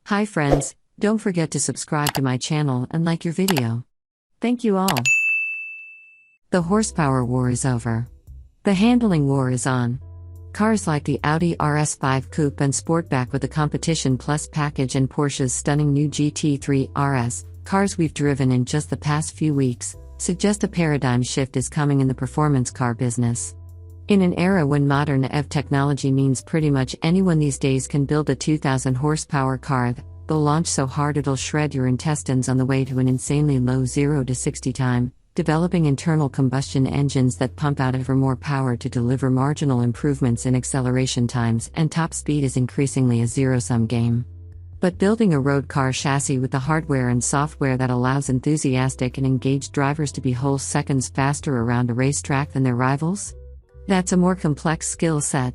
Hi friends, don't forget to subscribe to my channel and like your video. Thank you all. The horsepower war is over. The handling war is on. Cars like the Audi RS5 Coupe and Sportback with the Competition Plus package and Porsche's stunning new GT3 RS, cars we've driven in just the past few weeks, suggest a paradigm shift is coming in the performance car business. In an era when modern EV technology means pretty much anyone these days can build a 2,000 horsepower car that'll launch so hard it'll shred your intestines on the way to an insanely low 0 to 60 time, developing internal combustion engines that pump out ever more power to deliver marginal improvements in acceleration times, and top speed is increasingly a zero-sum game. But building a road car chassis with the hardware and software that allows enthusiastic and engaged drivers to be whole seconds faster around a racetrack than their rivals? That's a more complex skill set.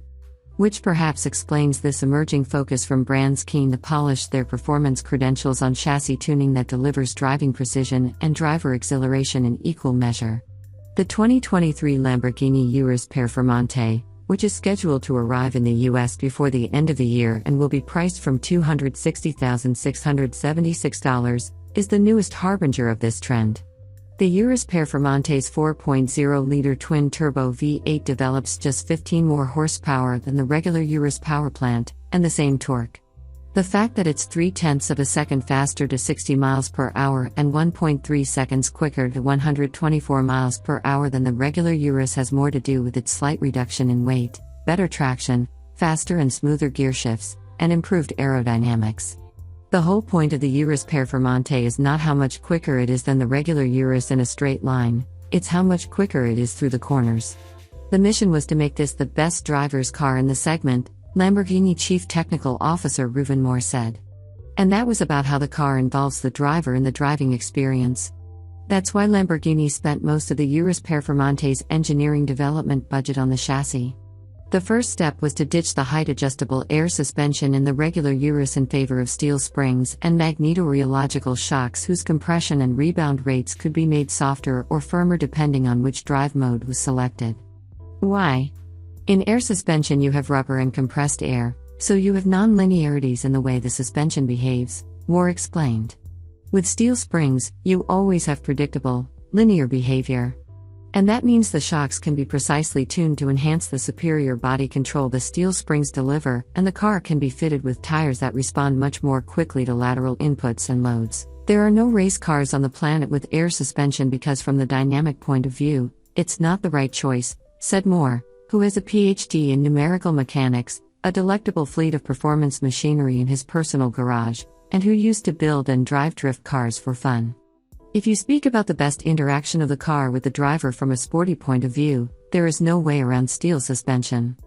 Which perhaps explains this emerging focus from brands keen to polish their performance credentials on chassis tuning that delivers driving precision and driver exhilaration in equal measure. The 2023 Lamborghini Urus Performante, which is scheduled to arrive in the US before the end of the year and will be priced from $260,676, is the newest harbinger of this trend. The Urus Performante's 4.0-liter twin-turbo V8 develops just 15 more horsepower than the regular Urus powerplant, and the same torque. The fact that it's 0.3 of a second faster to 60 miles per hour and 1.3 seconds quicker to 124 miles per hour than the regular Urus has more to do with its slight reduction in weight, better traction, faster and smoother gear shifts, and improved aerodynamics. The whole point of the Urus Performante is not how much quicker it is than the regular Urus in a straight line, it's how much quicker it is through the corners. The mission was to make this the best driver's car in the segment, Lamborghini Chief Technical Officer Reuven Moore said. And that was about how the car involves the driver in the driving experience. That's why Lamborghini spent most of the Urus Performante's engineering development budget on the chassis. The first step was to ditch the height-adjustable air suspension in the regular Urus in favor of steel springs and magnetorheological shocks whose compression and rebound rates could be made softer or firmer depending on which drive mode was selected. Why? In air suspension you have rubber and compressed air, so you have non-linearities in the way the suspension behaves, Moore explained. With steel springs, you always have predictable, linear behavior. And that means the shocks can be precisely tuned to enhance the superior body control the steel springs deliver, and the car can be fitted with tires that respond much more quickly to lateral inputs and loads. There are no race cars on the planet with air suspension because from the dynamic point of view, it's not the right choice, said Moore, who has a PhD in numerical mechanics, a delectable fleet of performance machinery in his personal garage, and who used to build and drive drift cars for fun. If you speak about the best interaction of the car with the driver from a sporty point of view, there is no way around steel suspension.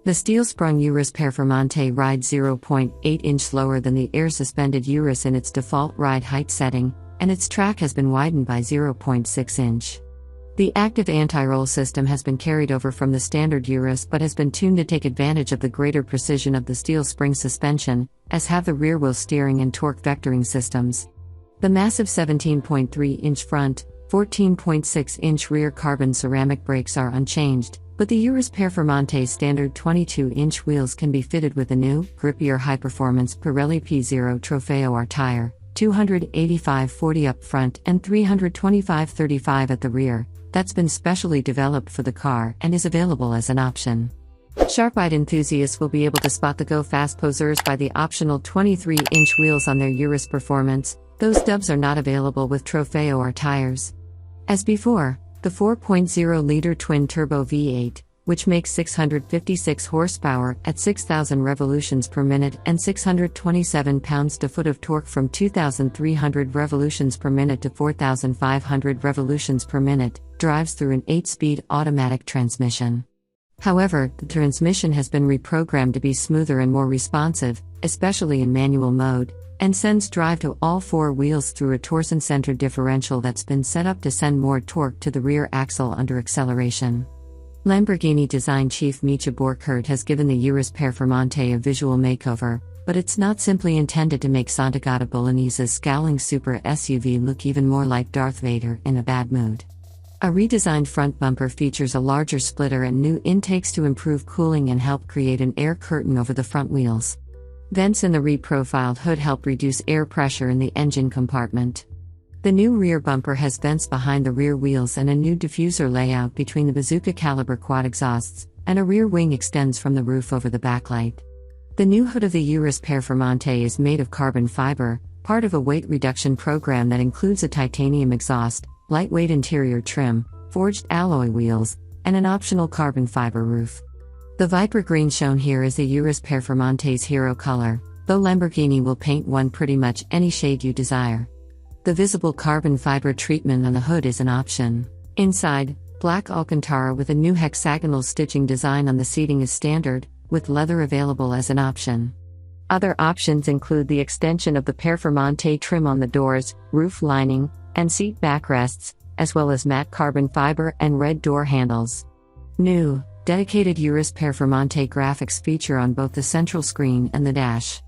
The steel-sprung Urus Performante rides 0.8 inch slower than the air-suspended Urus in its default ride height setting, and its track has been widened by 0.6 inch. The active anti-roll system has been carried over from the standard Urus but has been tuned to take advantage of the greater precision of the steel spring suspension, as have the rear-wheel steering and torque vectoring systems. The massive 17.3-inch front, 14.6-inch rear carbon ceramic brakes are unchanged, but the Urus Performante's standard 22-inch wheels can be fitted with a new, grippier high-performance Pirelli P0 Trofeo R tire, 285/40 up front and 325/35 at the rear, that's been specially developed for the car and is available as an option. Sharp-eyed enthusiasts will be able to spot the go-fast poseurs by the optional 23-inch wheels on their Urus Performance. Those dubs are not available with Trofeo R tires. As before, the 4.0-liter twin-turbo V8, which makes 656 horsepower at 6,000 revolutions per minute and 627 pounds-to-foot of torque from 2,300 revolutions per minute to 4,500 revolutions per minute, drives through an 8-speed automatic transmission. However, the transmission has been reprogrammed to be smoother and more responsive, especially in manual mode, and sends drive to all four wheels through a torsion-centered differential that's been set up to send more torque to the rear axle under acceleration. Lamborghini design chief Micha Borkert has given the Urus Performante a visual makeover, but it's not simply intended to make Sant'Agata Bolognese's scowling super SUV look even more like Darth Vader in a bad mood. A redesigned front bumper features a larger splitter and new intakes to improve cooling and help create an air curtain over the front wheels. Vents in the reprofiled hood help reduce air pressure in the engine compartment. The new rear bumper has vents behind the rear wheels and a new diffuser layout between the bazooka caliber quad exhausts, and a rear wing extends from the roof over the backlight. The new hood of the Urus Performante is made of carbon fiber, part of a weight reduction program that includes a titanium exhaust, lightweight interior trim, forged alloy wheels, and an optional carbon fiber roof. The Viper green shown here is the Urus Performante's hero color, though Lamborghini will paint one pretty much any shade you desire. The visible carbon fiber treatment on the hood is an option. Inside, black Alcantara with a new hexagonal stitching design on the seating is standard, with leather available as an option. Other options include the extension of the Performante trim on the doors, roof lining, and seat backrests, as well as matte carbon fiber and red door handles. New, dedicated Urus Performante graphics feature on both the central screen and the dash.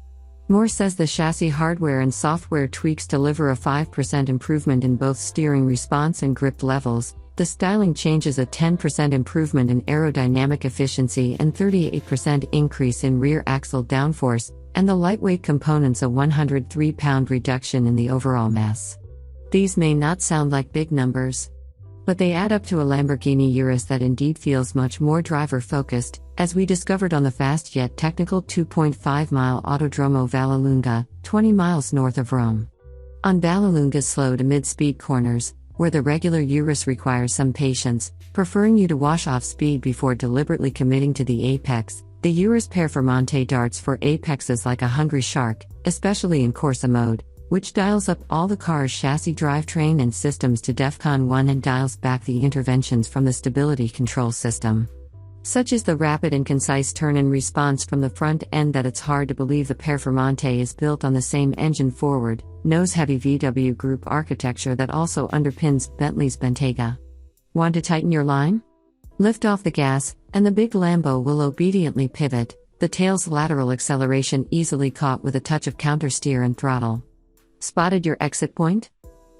Moore says the chassis hardware and software tweaks deliver a 5% improvement in both steering response and grip levels. The styling changes a 10% improvement in aerodynamic efficiency and 38% increase in rear axle downforce, and the lightweight components a 103-pound reduction in the overall mass. These may not sound like big numbers, but they add up to a Lamborghini Urus that indeed feels much more driver-focused, as we discovered on the fast yet technical 2.5-mile Autodromo Vallelunga, 20 miles north of Rome. On Vallelunga's slow to mid-speed corners, where the regular Urus requires some patience, preferring you to wash off speed before deliberately committing to the apex, the Urus Performante darts for apexes like a hungry shark, especially in Corsa mode, which dials up all the car's chassis drivetrain and systems to DEFCON 1 and dials back the interventions from the stability control system. Such is the rapid and concise turn and response from the front end that it's hard to believe the Performante is built on the same engine forward, nose-heavy VW Group architecture that also underpins Bentley's Bentayga. Want to tighten your line? Lift off the gas, and the big Lambo will obediently pivot, the tail's lateral acceleration easily caught with a touch of countersteer and throttle. Spotted your exit point?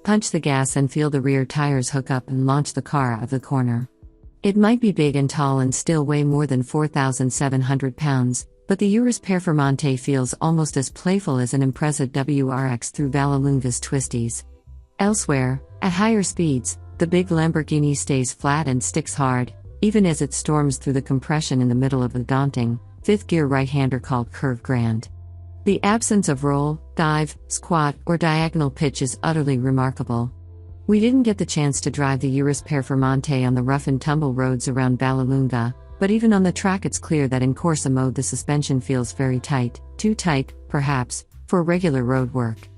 Punch the gas and feel the rear tires hook up and launch the car out of the corner. It might be big and tall and still weigh more than 4,700 pounds, but the Urus Performante feels almost as playful as an Impreza WRX through Vallelunga's twisties. Elsewhere, at higher speeds, the big Lamborghini stays flat and sticks hard, even as it storms through the compression in the middle of the daunting, fifth-gear right-hander called Curve Grand. The absence of roll, dive, squat, or diagonal pitch is utterly remarkable. We didn't get the chance to drive the Urus Performante on the rough-and-tumble roads around Vallelunga, but even on the track it's clear that in Corsa mode the suspension feels very tight, too tight, perhaps, for regular road work.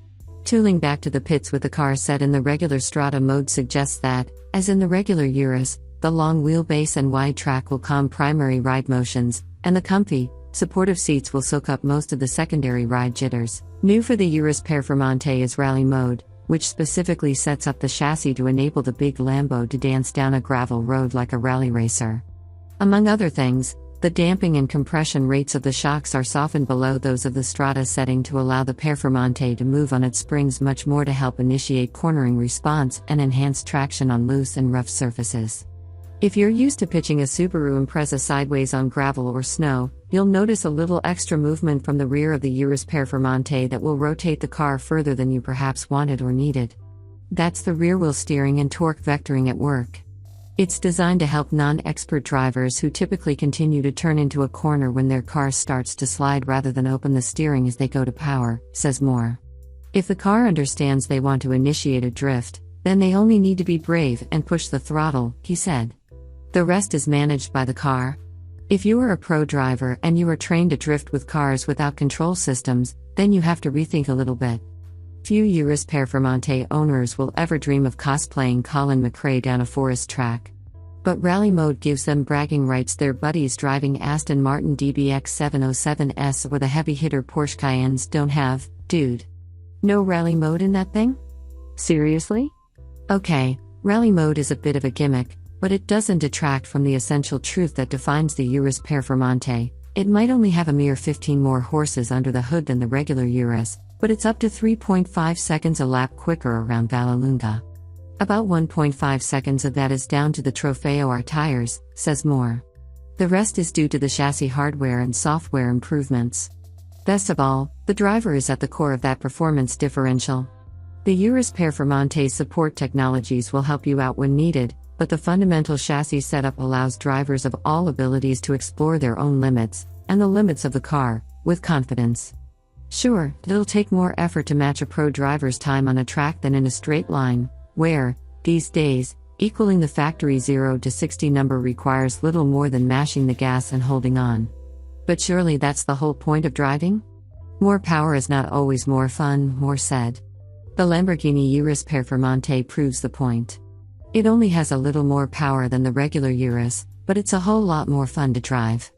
Tooling back to the pits with the car set in the regular Strada mode suggests that, as in the regular Urus, the long wheelbase and wide track will calm primary ride motions, and the comfy, supportive seats will soak up most of the secondary ride jitters. New for the Urus Performante is Rally Mode, which specifically sets up the chassis to enable the big Lambo to dance down a gravel road like a rally racer. Among other things, the damping and compression rates of the shocks are softened below those of the Strada setting to allow the Performante to move on its springs much more to help initiate cornering response and enhance traction on loose and rough surfaces. If you're used to pitching a Subaru Impreza sideways on gravel or snow, you'll notice a little extra movement from the rear of the Urus Performante that will rotate the car further than you perhaps wanted or needed. That's the rear wheel steering and torque vectoring at work. It's designed to help non-expert drivers who typically continue to turn into a corner when their car starts to slide rather than open the steering as they go to power, says Moore. If the car understands they want to initiate a drift, then they only need to be brave and push the throttle, he said. The rest is managed by the car. If you are a pro driver and you are trained to drift with cars without control systems, then you have to rethink a little bit. Few Urus Performante owners will ever dream of cosplaying Colin McRae down a forest track. But rally mode gives them bragging rights their buddies driving Aston Martin DBX 707S or the heavy-hitter Porsche Cayennes don't have, dude. No rally mode in that thing? Seriously? Okay, rally mode is a bit of a gimmick, but it doesn't detract from the essential truth that defines the Urus Performante. It might only have a mere 15 more horses under the hood than the regular Urus, but it's up to 3.5 seconds a lap quicker around Vallelunga. About 1.5 seconds of that is down to the Trofeo R tires, says Moore. The rest is due to the chassis hardware and software improvements. Best of all, the driver is at the core of that performance differential. The Urus Performante support technologies will help you out when needed, but the fundamental chassis setup allows drivers of all abilities to explore their own limits, and the limits of the car, with confidence. Sure, it'll take more effort to match a pro driver's time on a track than in a straight line, where, these days, equaling the factory 0 to 60 number requires little more than mashing the gas and holding on. But surely that's the whole point of driving? More power is not always more fun, more said. The Lamborghini Urus Performante proves the point. It only has a little more power than the regular Urus, but it's a whole lot more fun to drive.